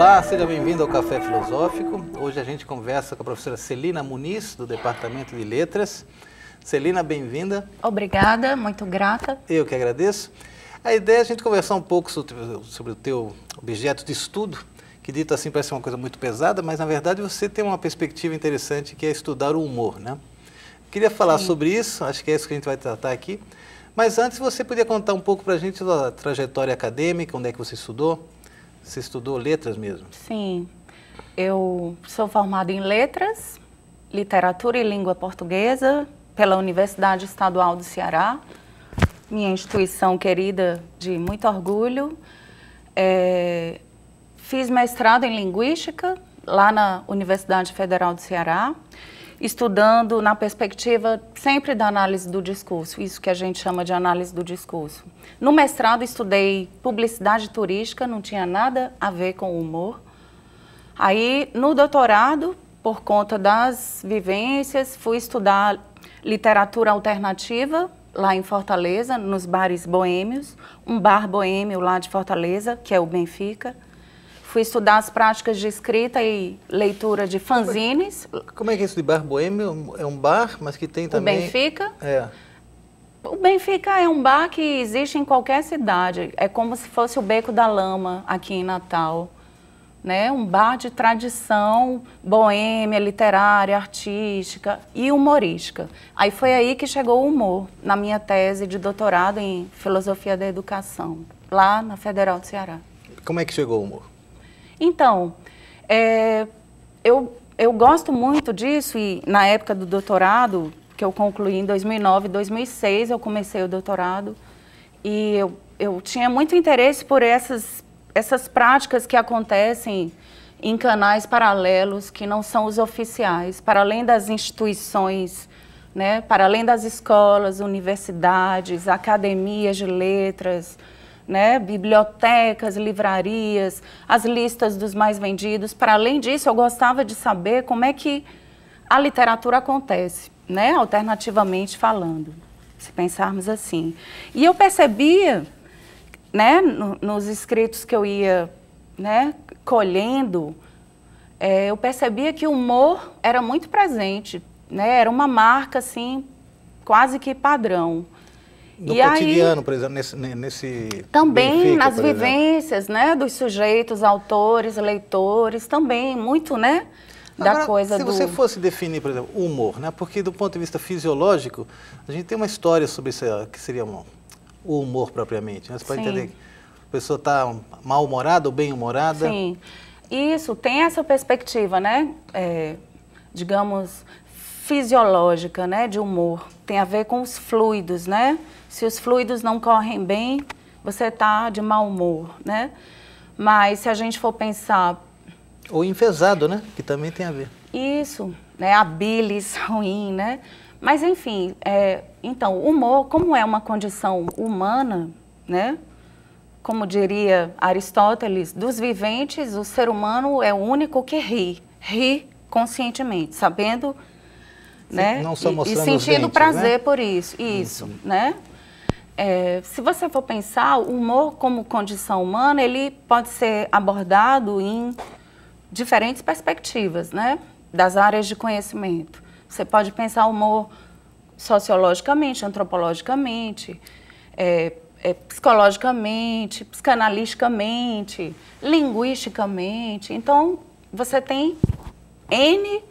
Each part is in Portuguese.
Olá, seja bem-vindo ao Café Filosófico. Hoje a gente conversa com a professora Celina Muniz, do Departamento de Letras. Celina, bem-vinda. Obrigada, muito grata. Eu que agradeço. A ideia é a gente conversar um pouco sobre o teu objeto de estudo, que dito assim parece uma coisa muito pesada, mas na verdade você tem uma perspectiva interessante que é estudar o humor, né? Queria falar sobre isso, acho que é isso que a gente vai tratar aqui. Mas antes você podia contar um pouco para a gente da trajetória acadêmica, onde é que você estudou? Você estudou letras mesmo? Sim, eu sou formada em letras, literatura e língua portuguesa pela Universidade Estadual do Ceará, minha instituição querida de muito orgulho. Fiz mestrado em linguística lá na Universidade Federal do Ceará, estudando na perspectiva sempre da análise do discurso, isso que a gente chama de análise do discurso. No mestrado estudei publicidade turística, não tinha nada a ver com humor. Aí no doutorado, por conta das vivências, fui estudar literatura alternativa lá em Fortaleza, nos bares boêmios, um bar boêmio lá de Fortaleza, que é o Benfica. Fui estudar as práticas de escrita e leitura de fanzines. Como é que é isso de bar boêmio? É um bar, mas que tem também... O Benfica? É. O Benfica é um bar que existe em qualquer cidade. É como se fosse o Beco da Lama aqui em Natal, né? Um bar de tradição boêmia, literária, artística e humorística. Aí foi aí que chegou o humor, na minha tese de doutorado em Filosofia da Educação, lá na Federal do Ceará. Como é que chegou o humor? Então, eu gosto muito disso e na época do doutorado, que eu concluí em 2009, 2006, eu comecei o doutorado e eu tinha muito interesse por essas práticas que acontecem em canais paralelos que não são os oficiais, para além das instituições, né, para além das escolas, universidades, academias de letras, né, bibliotecas, livrarias, as listas dos mais vendidos. Para além disso, eu gostava de saber como é que a literatura acontece, né, alternativamente falando, se pensarmos assim. E eu percebia, né, nos escritos que eu ia, né, colhendo, eu percebia que o humor era muito presente, né, era uma marca assim, quase que padrão. No cotidiano, por exemplo, nesse também Benfica, nas vivências, né, dos sujeitos, autores, leitores, também muito, né, da Agora, coisa se do... você fosse definir, por exemplo, o humor, né, porque do ponto de vista fisiológico, a gente tem uma história sobre isso, que seria o humor propriamente, né? Você pode entender que a pessoa está mal-humorada ou bem-humorada. Sim, isso, tem essa perspectiva, né, digamos, fisiológica, né, de humor, tem a ver com os fluidos, né? Se os fluidos não correm bem, você está de mau humor, né? Mas se a gente for pensar... Ou enfesado, né? Que também tem a ver. Isso, né? A bilis ruim, né? Mas, enfim, então, o humor, como é uma condição humana, né? Como diria Aristóteles, dos viventes, o ser humano é o único que ri conscientemente, sabendo... né? Não só mostrando e sentindo dentes, prazer, né? por isso, né? Se você for pensar, o humor como condição humana, ele pode ser abordado em diferentes perspectivas, né? Das áreas de conhecimento. Você pode pensar o humor sociologicamente, antropologicamente, psicologicamente, psicanaliticamente, linguisticamente. Então, você tem N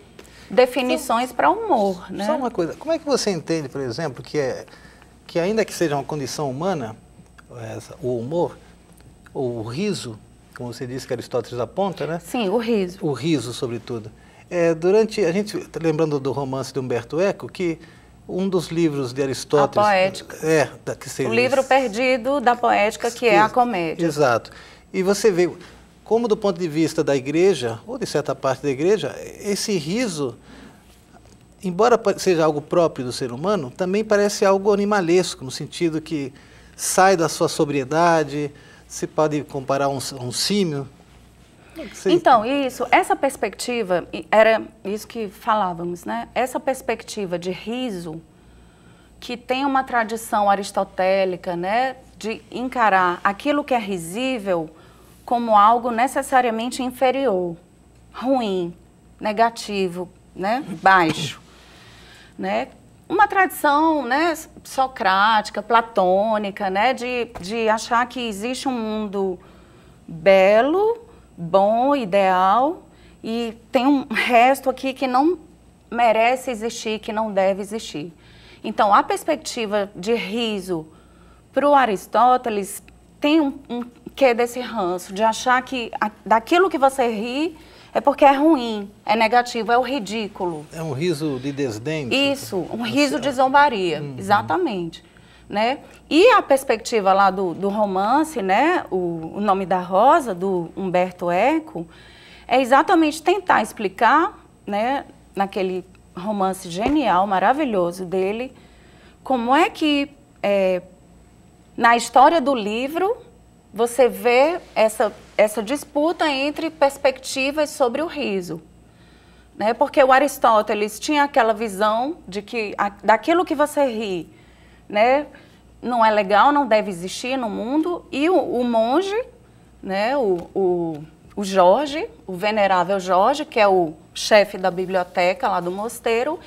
definições para humor, né? Só uma coisa, como é que você entende, por exemplo, que ainda que seja uma condição humana, o humor, ou o riso, como você disse que Aristóteles aponta, né? Sim, o riso. O riso, sobretudo. A gente está lembrando do romance de Humberto Eco, que um dos livros de Aristóteles... A Poética. O livro perdido da Poética, que é a comédia. Exato. E você vê como, do ponto de vista da igreja, ou de certa parte da igreja, esse riso, embora seja algo próprio do ser humano, também parece algo animalesco, no sentido que sai da sua sobriedade, se pode comparar um símio. Então, essa perspectiva, era isso que falávamos, né? Essa perspectiva de riso, que tem uma tradição aristotélica, né? De encarar aquilo que é risível como algo necessariamente inferior, ruim, negativo, né, baixo, né? Uma tradição, né, socrática, platônica, né, de achar que existe um mundo belo, bom, ideal, e tem um resto aqui que não merece existir, que não deve existir. Então, a perspectiva de riso para o Aristóteles tem um quê desse ranço, de achar que daquilo que você ri é porque é ruim, é negativo, é o ridículo. É um riso de desdém? Isso, um riso de zombaria, exatamente. Né? E a perspectiva lá do romance, né, o Nome da Rosa, do Umberto Eco, é exatamente tentar explicar, né, naquele romance genial, maravilhoso dele, como é que, na história do livro, você vê essa disputa entre perspectivas sobre o riso. Né? Porque o Aristóteles tinha aquela visão de que daquilo que você ri, né, não é legal, não deve existir no mundo, e o monge, né, o Jorge, o venerável Jorge, que é o chefe da biblioteca lá do mosteiro,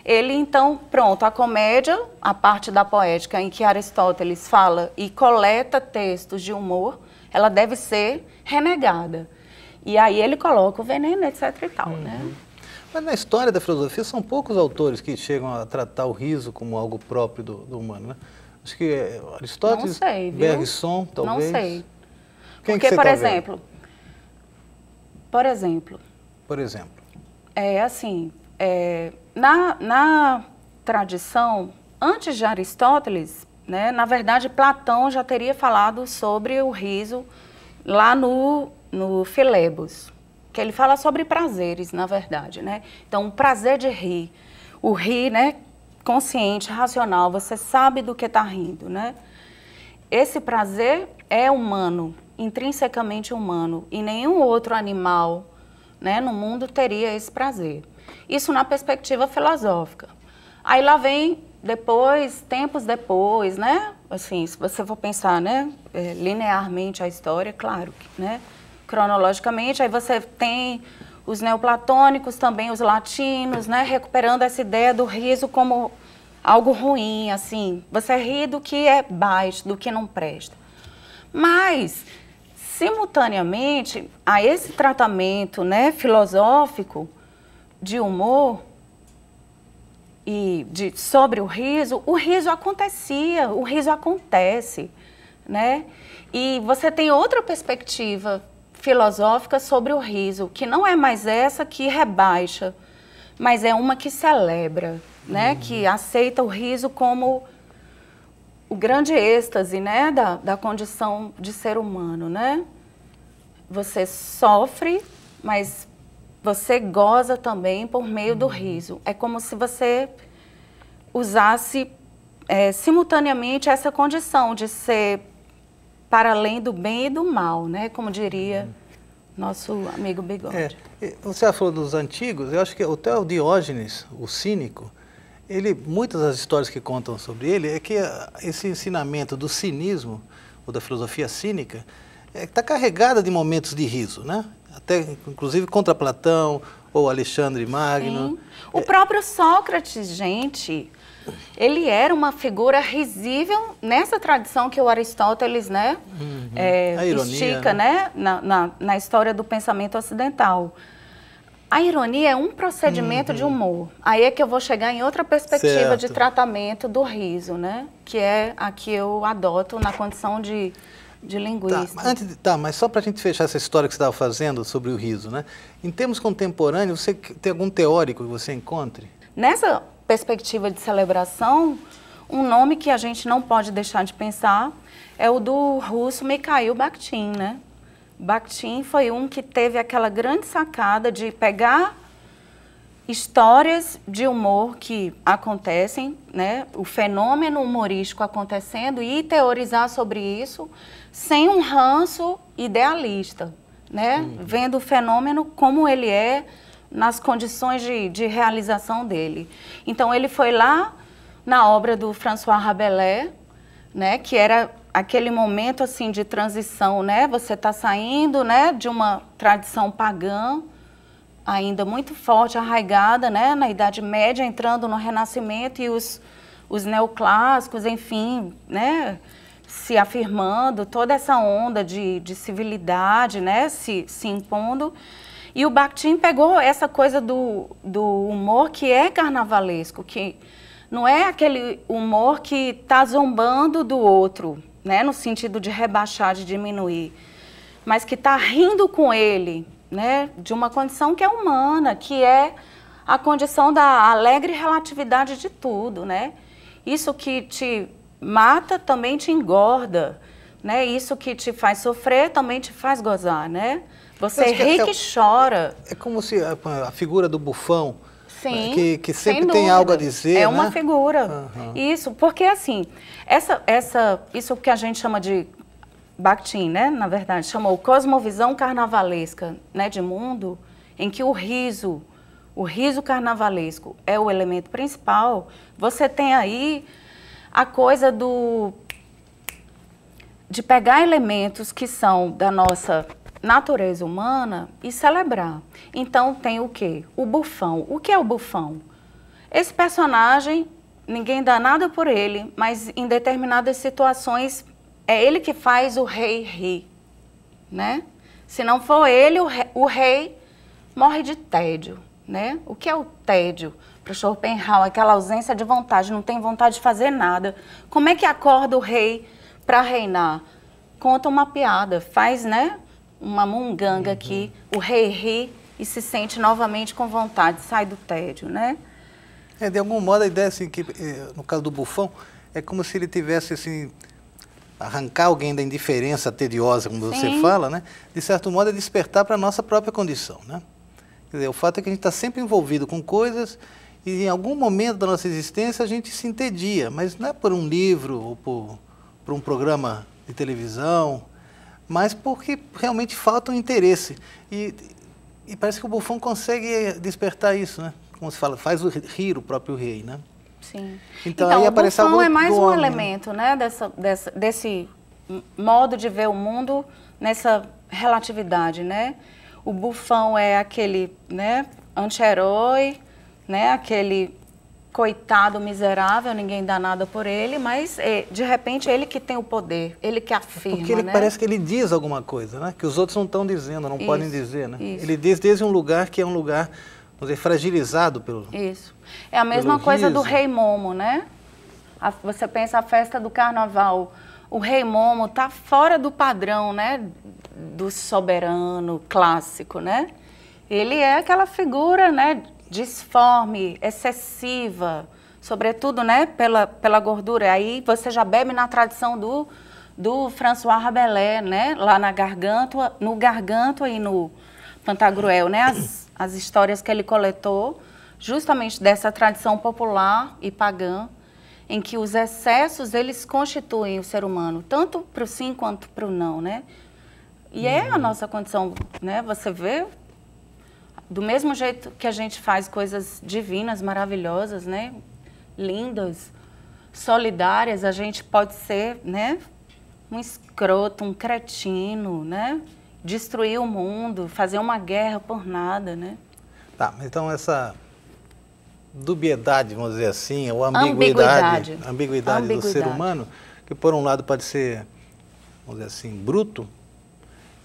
ele então, pronto, a comédia, a parte da poética em que Aristóteles fala e coleta textos de humor, ela deve ser renegada. E aí ele coloca o veneno, etc e tal, né? Mas na história da filosofia são poucos autores que chegam a tratar o riso como algo próprio do humano, né? Acho que Aristóteles, não sei, viu? Bergson, talvez. Não sei. Quem porque, que você por tá exemplo, Por exemplo. Assim, na tradição, antes de Aristóteles, né, na verdade, Platão já teria falado sobre o riso lá no Filebos, que ele fala sobre prazeres, na verdade, né? Então, o prazer de rir, o rir, né, consciente, racional, você sabe do que está rindo, né? Esse prazer é humano, intrinsecamente humano, e nenhum outro animal, né, no mundo teria esse prazer. Isso na perspectiva filosófica. Aí lá vem depois, tempos depois, né? Assim, se você for pensar, né, linearmente a história, claro, né? Cronologicamente, aí você tem os neoplatônicos, também os latinos, né, recuperando essa ideia do riso como algo ruim, assim. Você ri do que é baixo, do que não presta. Mas, simultaneamente, a esse tratamento, né, filosófico de humor e sobre o riso acontecia, o riso acontece, né? E você tem outra perspectiva filosófica sobre o riso, que não é mais essa que rebaixa, mas é uma que celebra, né? Que aceita o riso como o grande êxtase, né, da condição de ser humano, né? Você sofre, mas você goza também por meio do riso. É como se você usasse simultaneamente essa condição de ser para além do bem e do mal, né? Como diria nosso amigo Bigode. Você falou dos antigos, eu acho que até o Diógenes, o cínico, muitas das histórias que contam sobre ele é que esse ensinamento do cinismo, ou da filosofia cínica, está carregada de momentos de riso, né? Até, inclusive, contra Platão ou Alexandre Magno. Sim. O próprio Sócrates, gente, ele era uma figura risível nessa tradição que o Aristóteles, né, a ironia, estica, né, na história do pensamento ocidental. A ironia é um procedimento de humor. Aí é que eu vou chegar em outra perspectiva de tratamento do riso, né, que é a que eu adoto na condição de linguista. Mas só para a gente fechar essa história que você estava fazendo sobre o riso, né? Em termos contemporâneos, você tem algum teórico que você encontre? Nessa perspectiva de celebração, um nome que a gente não pode deixar de pensar é o do russo Mikhail Bakhtin, né? Bakhtin foi um que teve aquela grande sacada de pegar histórias de humor que acontecem, né? O fenômeno humorístico acontecendo e teorizar sobre isso sem um ranço idealista, né? Vendo o fenômeno como ele é nas condições de realização dele. Então, ele foi lá na obra do François Rabelais, né? Que era aquele momento assim de transição, né? Você está saindo, né, de uma tradição pagã, ainda muito forte, arraigada, né, na Idade Média, entrando no Renascimento e os neoclássicos, enfim, né, se afirmando, toda essa onda de civilidade, né, se impondo. E o Bakhtin pegou essa coisa do humor que é carnavalesco, que não é aquele humor que está zombando do outro, né, no sentido de rebaixar, de diminuir, mas que está rindo com ele, né, de uma condição que é humana, que é a condição da alegre relatividade de tudo, né? Isso que te mata também te engorda, né? Isso que te faz sofrer também te faz gozar, né? Você ri que chora. É como se a figura do bufão, sim, que sempre tem algo a dizer, é uma né? figura. Isso, porque assim, isso que a gente chama de Bakhtin, né, na verdade, chamou cosmovisão carnavalesca, né, de mundo, em que o riso carnavalesco é o elemento principal. Você tem aí a coisa de pegar elementos que são da nossa natureza humana e celebrar. Então tem o quê? O bufão. O que é o bufão? Esse personagem, ninguém dá nada por ele, mas em determinadas situações é ele que faz o rei rir, né? Se não for ele, o rei morre de tédio, né? O que é o tédio? Para Schopenhauer, aquela ausência de vontade, não tem vontade de fazer nada. Como é que acorda o rei para reinar? Conta uma piada, faz, né, uma munganga aqui, o rei ri e se sente novamente com vontade, sai do tédio, né? De algum modo a ideia assim, que no caso do bufão, é como se ele tivesse assim, arrancar alguém da indiferença tediosa, como você fala, né? De certo modo é despertar para a nossa própria condição, né? Quer dizer, o fato é que a gente está sempre envolvido com coisas e em algum momento da nossa existência a gente se entedia, mas não é por um livro ou por um programa de televisão, mas porque realmente falta um interesse. E parece que o bufão consegue despertar isso, né? Como se fala, faz rir o próprio rei, né? Sim. Então aí o aparece bufão algo é mais do um homem, elemento, né, desse modo de ver o mundo nessa relatividade, né? O bufão é aquele, né, anti-herói, né, aquele coitado miserável, ninguém dá nada por ele, mas de repente ele que tem o poder, ele que afirma, porque ele né? parece que ele diz alguma coisa, né? Que os outros não estão dizendo, não podem dizer, né? Isso. Ele diz desde um lugar que é um lugar, vamos dizer, fragilizado pelo... Isso. É a mesma coisa do riso. Rei Momo, né? Você pensa a festa do carnaval, o Rei Momo está fora do padrão, né? Do soberano clássico, né? Ele é aquela figura, né, disforme, excessiva, sobretudo, né, pela gordura. Aí você já bebe na tradição do François Rabelais, né, lá no Gargantua e no Pantagruel, né, as histórias que ele coletou, justamente dessa tradição popular e pagã, em que os excessos, eles constituem o ser humano, tanto para o sim quanto para o não, né? E é a nossa condição, né, você vê... Do mesmo jeito que a gente faz coisas divinas, maravilhosas, né? Lindas, solidárias, a gente pode ser, né? Um escroto, um cretino, né? Destruir o mundo, fazer uma guerra por nada, né? Tá, então essa dubiedade, vamos dizer assim, ou ambiguidade do ser humano, que por um lado pode ser, vamos dizer assim, bruto,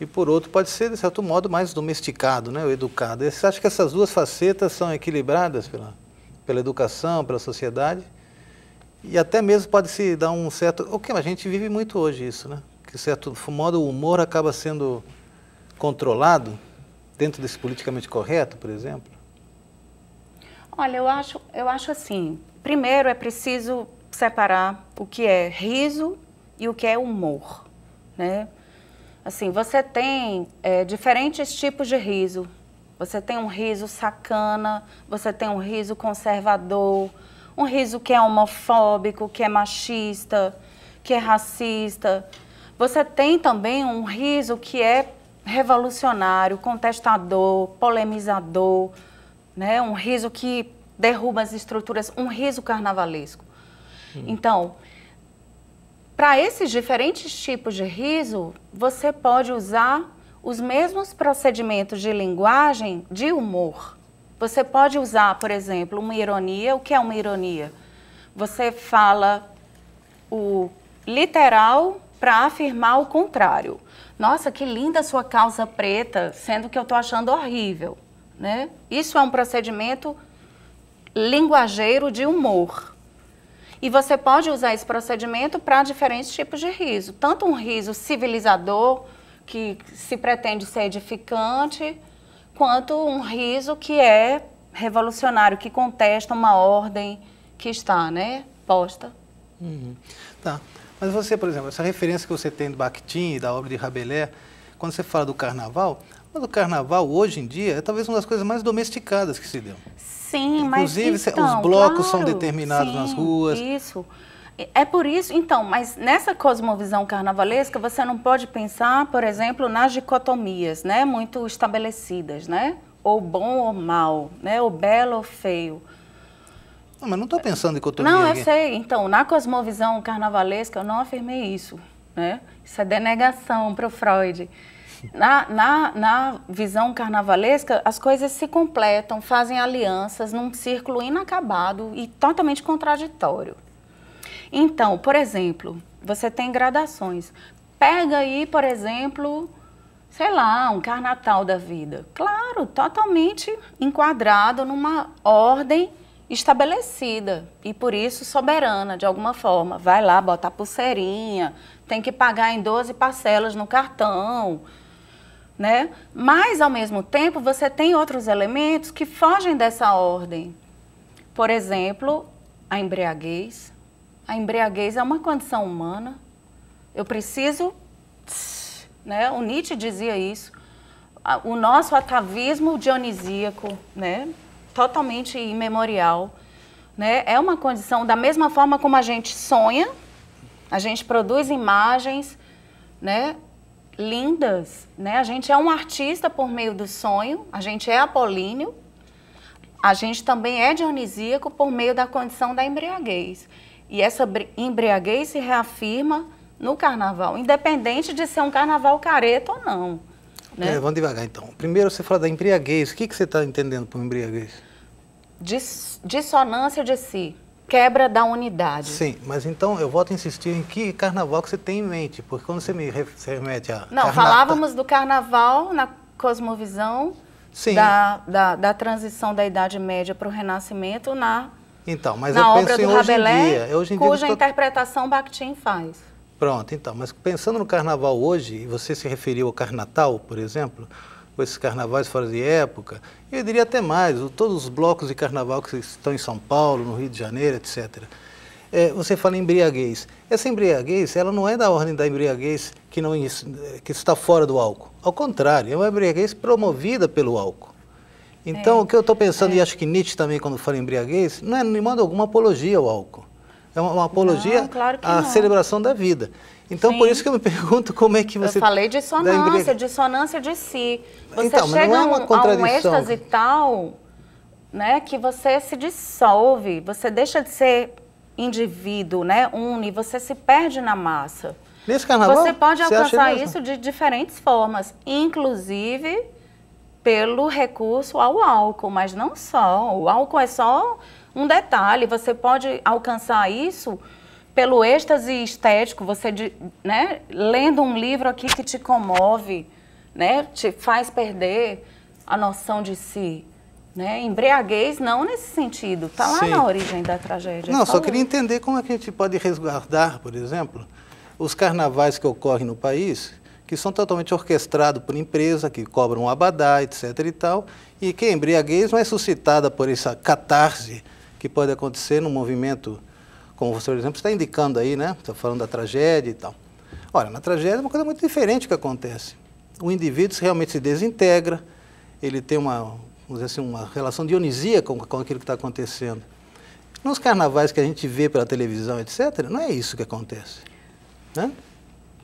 e por outro pode ser, de certo modo, mais domesticado, né, ou educado. Você acha que essas duas facetas são equilibradas pela educação, pela sociedade? E até mesmo pode-se dar um certo... a gente vive muito hoje isso, né? Que, de certo modo, o humor acaba sendo controlado dentro desse politicamente correto, por exemplo? Olha, eu acho assim, primeiro é preciso separar o que é riso e o que é humor, né? Assim, você tem diferentes tipos de riso. Você tem um riso sacana, você tem um riso conservador, um riso que é homofóbico, que é machista, que é racista. Você tem também um riso que é revolucionário, contestador, polemizador, né? Um riso que derruba as estruturas, um riso carnavalesco. Então, para esses diferentes tipos de riso, você pode usar os mesmos procedimentos de linguagem de humor. Você pode usar, por exemplo, uma ironia. O que é uma ironia? Você fala o literal para afirmar o contrário. Nossa, que linda a sua calça preta, sendo que eu estou achando horrível, né? Isso é um procedimento linguageiro de humor. E você pode usar esse procedimento para diferentes tipos de riso. Tanto um riso civilizador, que se pretende ser edificante, quanto um riso que é revolucionário, que contesta uma ordem que está, né, posta. Tá. Mas você, por exemplo, essa referência que você tem do Bakhtin e da obra de Rabelais, quando você fala do carnaval, mas o carnaval hoje em dia é talvez uma das coisas mais domesticadas que se deu. Sim, inclusive, mas então, os blocos claro, são determinados nas ruas. Isso. É por isso, então, mas nessa cosmovisão carnavalesca, você não pode pensar, por exemplo, nas dicotomias, né, muito estabelecidas, né? Ou bom ou mal, né? Ou belo ou feio. Não, mas não estou pensando em dicotomia. Não, eu aqui. sei. Então, na cosmovisão carnavalesca, eu não afirmei isso, né? Isso é denegação para o Freud. Na visão carnavalesca, as coisas se completam, fazem alianças num círculo inacabado e totalmente contraditório. Então, por exemplo, você tem gradações. Pega aí, por exemplo, sei lá, um carnatal da vida. Claro, totalmente enquadrado numa ordem estabelecida e, por isso, soberana, de alguma forma. Vai lá, bota a pulseirinha, tem que pagar em 12 parcelas no cartão, né? Mas, ao mesmo tempo, você tem outros elementos que fogem dessa ordem. Por exemplo, a embriaguez. A embriaguez é uma condição humana. Eu preciso, né? O Nietzsche dizia isso. O nosso atavismo dionisíaco, né? Totalmente imemorial, né? É uma condição, da mesma forma como a gente sonha, a gente produz imagens, né? Lindas, né? A gente é um artista por meio do sonho, a gente é apolíneo, a gente também é dionisíaco por meio da condição da embriaguez. E essa embriaguez se reafirma no carnaval, independente de ser um carnaval careta ou não. Né? Vamos devagar, então. Primeiro você fala da embriaguez. O que você está entendendo por embriaguez? Dissonância de si, quebra da unidade. Sim, mas então eu volto a insistir em que carnaval que você tem em mente, porque quando você me remete a... Não, falávamos do carnaval na cosmovisão da transição da Idade Média para o Renascimento Então, mas na eu obra penso do em Rabelais, hoje em cuja dia interpretação Bakhtin faz. Pronto, então, mas pensando no carnaval hoje, e você se referiu ao Carnatal, por exemplo, com esses carnavais fora de época, eu diria até mais, todos os blocos de carnaval que estão em São Paulo, no Rio de Janeiro, etc. Você fala em embriaguez. Essa embriaguez, ela não é da ordem da embriaguez que está fora do álcool. Ao contrário, é uma embriaguez promovida pelo álcool. Então, o que eu estou pensando, e acho que Nietzsche também, quando fala em embriaguez, não é de modo alguma apologia ao álcool. É uma apologia à celebração da vida. Então, por isso que eu me pergunto como é que você... Eu falei dissonância de si. Você então, chega não é uma contradição. A um êxtase tal, né, que você se dissolve, você deixa de ser indivíduo, né, une, você se perde na massa. Nesse carnaval, você pode alcançar isso de diferentes formas, inclusive pelo recurso ao álcool, mas não só. O álcool é só um detalhe, você pode alcançar isso pelo êxtase estético, você, né, lendo um livro aqui que te comove, né, te faz perder a noção de si. Né? Embriaguez não nesse sentido, está lá na origem da tragédia. Não, só queria entender como é que a gente pode resguardar, por exemplo, os carnavais que ocorrem no país, que são totalmente orquestrados por empresa, que cobram um abadá, etc. e tal, e que a embriaguez não é suscitada por essa catarse que pode acontecer num movimento, como você, por exemplo, está indicando aí, né? Está falando da tragédia e tal. Olha, na tragédia é uma coisa muito diferente que acontece. O indivíduo realmente se desintegra, ele tem vamos dizer assim, uma relação dionisíaca com aquilo que está acontecendo. Nos carnavais que a gente vê pela televisão, etc., não é isso que acontece. Né?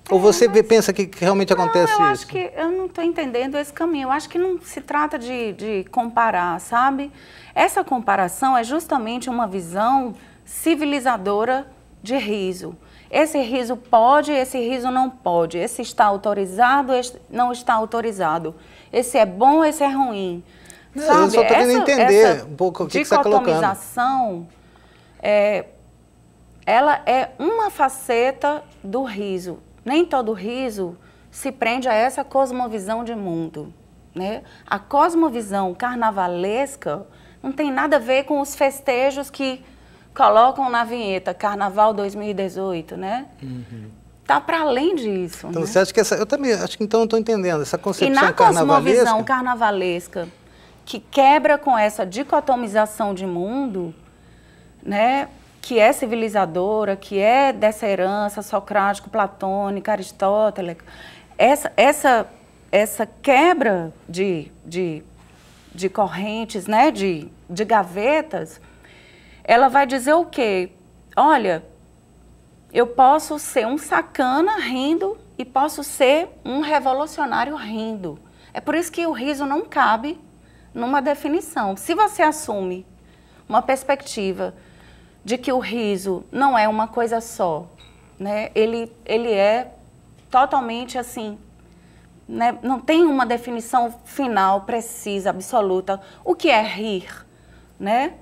Ou você pensa que realmente acontece isso? Eu acho que eu não estou entendendo esse caminho. Eu acho que não se trata de comparar, sabe? Essa comparação é justamente uma visão civilizadora de riso. esse riso pode, esse riso não pode, esse está autorizado, esse não está autorizado, esse é bom, esse é ruim. Não, sabe? Eu só estou querendo entender um pouco o que você está colocando. Dicotomização, ela é uma faceta do riso. Nem todo riso se prende a essa cosmovisão de mundo, né? A cosmovisão carnavalesca não tem nada a ver com os festejos que colocam na vinheta Carnaval 2018, né? Tá para além disso. Então né? você acha que eu também acho que então eu estou entendendo essa concepção carnavalesca. E na carnavalesca, cosmovisão carnavalesca que quebra com essa dicotomização de mundo, né? Que é civilizadora, que é dessa herança socrático-platônica, aristotélica, essa quebra de correntes, né, de gavetas, ela vai dizer o quê? Olha, eu posso ser um sacana rindo e posso ser um revolucionário rindo. É por isso que o riso não cabe numa definição. Se você assume uma perspectiva de que o riso não é uma coisa só, né? Ele é totalmente assim, né? Não tem uma definição final, precisa, absoluta. O que é rir, né?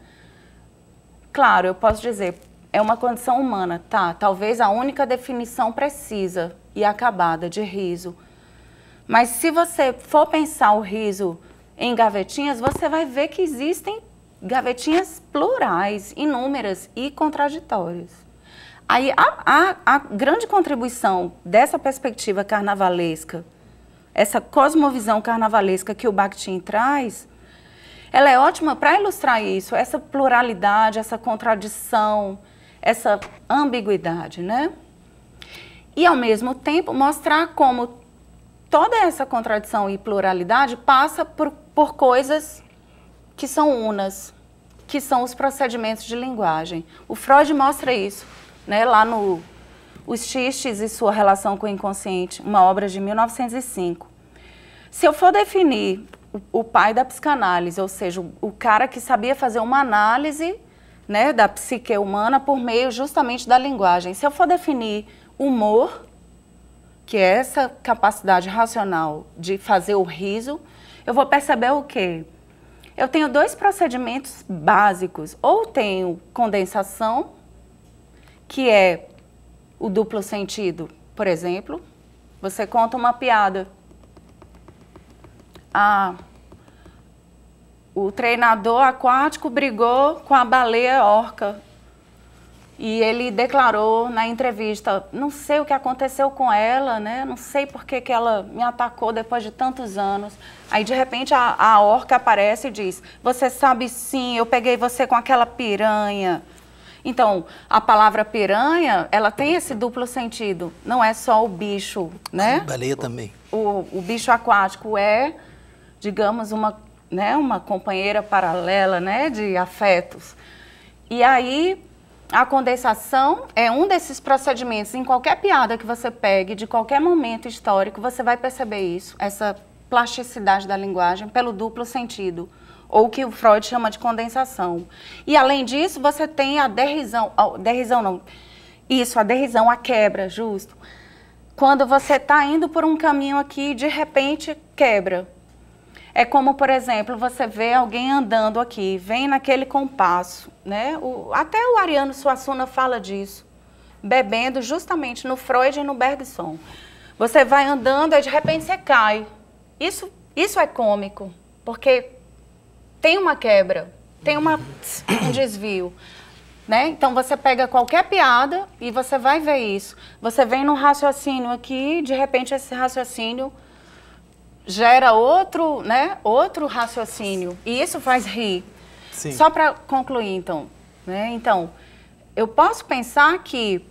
Claro, eu posso dizer, é uma condição humana, tá? Talvez a única definição precisa e acabada de riso. Mas se você for pensar o riso em gavetinhas, você vai ver que existem gavetinhas plurais, inúmeras e contraditórias. Aí a grande contribuição dessa perspectiva carnavalesca, essa cosmovisão carnavalesca que o Bakhtin traz, ela é ótima para ilustrar isso, essa pluralidade, essa contradição, essa ambiguidade, né? E, ao mesmo tempo, mostrar como toda essa contradição e pluralidade passa por coisas que são unas, que são os procedimentos de linguagem. O Freud mostra isso, né, lá no Os Xistes e Sua Relação com o Inconsciente, uma obra de 1905. Se eu for definir o pai da psicanálise, ou seja, o cara que sabia fazer uma análise, né, da psique humana por meio justamente da linguagem, se eu for definir humor, que é essa capacidade racional de fazer o riso, eu vou perceber o quê? Eu tenho dois procedimentos básicos. Ou tenho condensação, que é o duplo sentido. Por exemplo, você conta uma piada. O treinador aquático brigou com a baleia orca. E ele declarou na entrevista, não sei o que aconteceu com ela, né? Não sei por que ela me atacou depois de tantos anos. Aí, de repente, a orca aparece e diz, você sabe sim, eu peguei você com aquela piranha. Então, a palavra piranha, ela tem esse duplo sentido. Não é só o bicho, né? A baleia também. O bicho aquático é, digamos, uma companheira paralela, né? De afetos. E aí a condensação é um desses procedimentos. Em qualquer piada que você pegue, de qualquer momento histórico, você vai perceber isso, essa plasticidade da linguagem pelo duplo sentido, ou o que o Freud chama de condensação. E, além disso, você tem a derrisão, a derrisão, a quebra, justo. Quando você está indo por um caminho aqui e, de repente, quebra. É como, por exemplo, você vê alguém andando aqui, vem naquele compasso, né? Até o Ariano Suassuna fala disso, bebendo justamente no Freud e no Bergson. Você vai andando e de repente você cai. Isso é cômico, porque tem uma quebra, tem um desvio, né? Então você pega qualquer piada e você vai ver isso. Você vem num raciocínio aqui, de repente esse raciocínio gera outro raciocínio, e isso faz rir. Sim. Só para concluir, então, né? Então, eu posso pensar que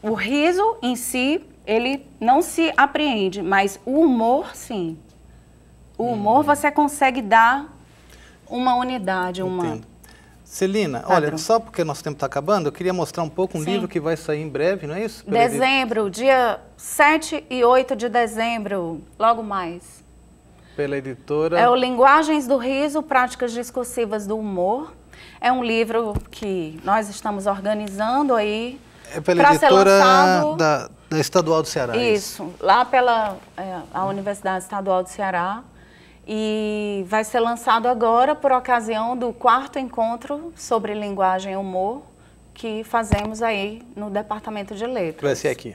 o riso em si, ele não se apreende, mas o humor, sim. O humor você consegue dar uma unidade, Entendo. Celina, olha, só porque nosso tempo está acabando, eu queria mostrar um pouco um livro que vai sair em breve, não é isso? Dezembro, dia 7 e 8 de dezembro, logo mais. Pela editora... É o Linguagens do Riso, Práticas Discursivas do Humor. É um livro que nós estamos organizando aí. É pela pra ser editora lançado. da Estadual do Ceará. Isso, lá pela a Universidade Estadual do Ceará. E vai ser lançado agora por ocasião do 4º encontro sobre linguagem e humor que fazemos aí no Departamento de Letras. Vai ser aqui.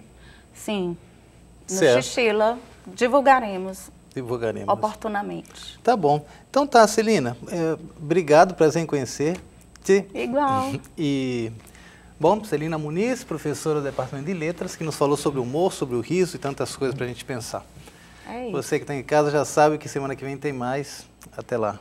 Sim, no Certo. Xixila, divulgaremos oportunamente. Tá bom. Então tá, Celina, obrigado, prazer em conhecer-te. Igual. E, bom, Celina Muniz, professora do Departamento de Letras, que nos falou sobre o humor, sobre o riso e tantas coisas para a gente pensar. É isso. Você que está em casa já sabe que semana que vem tem mais. Até lá.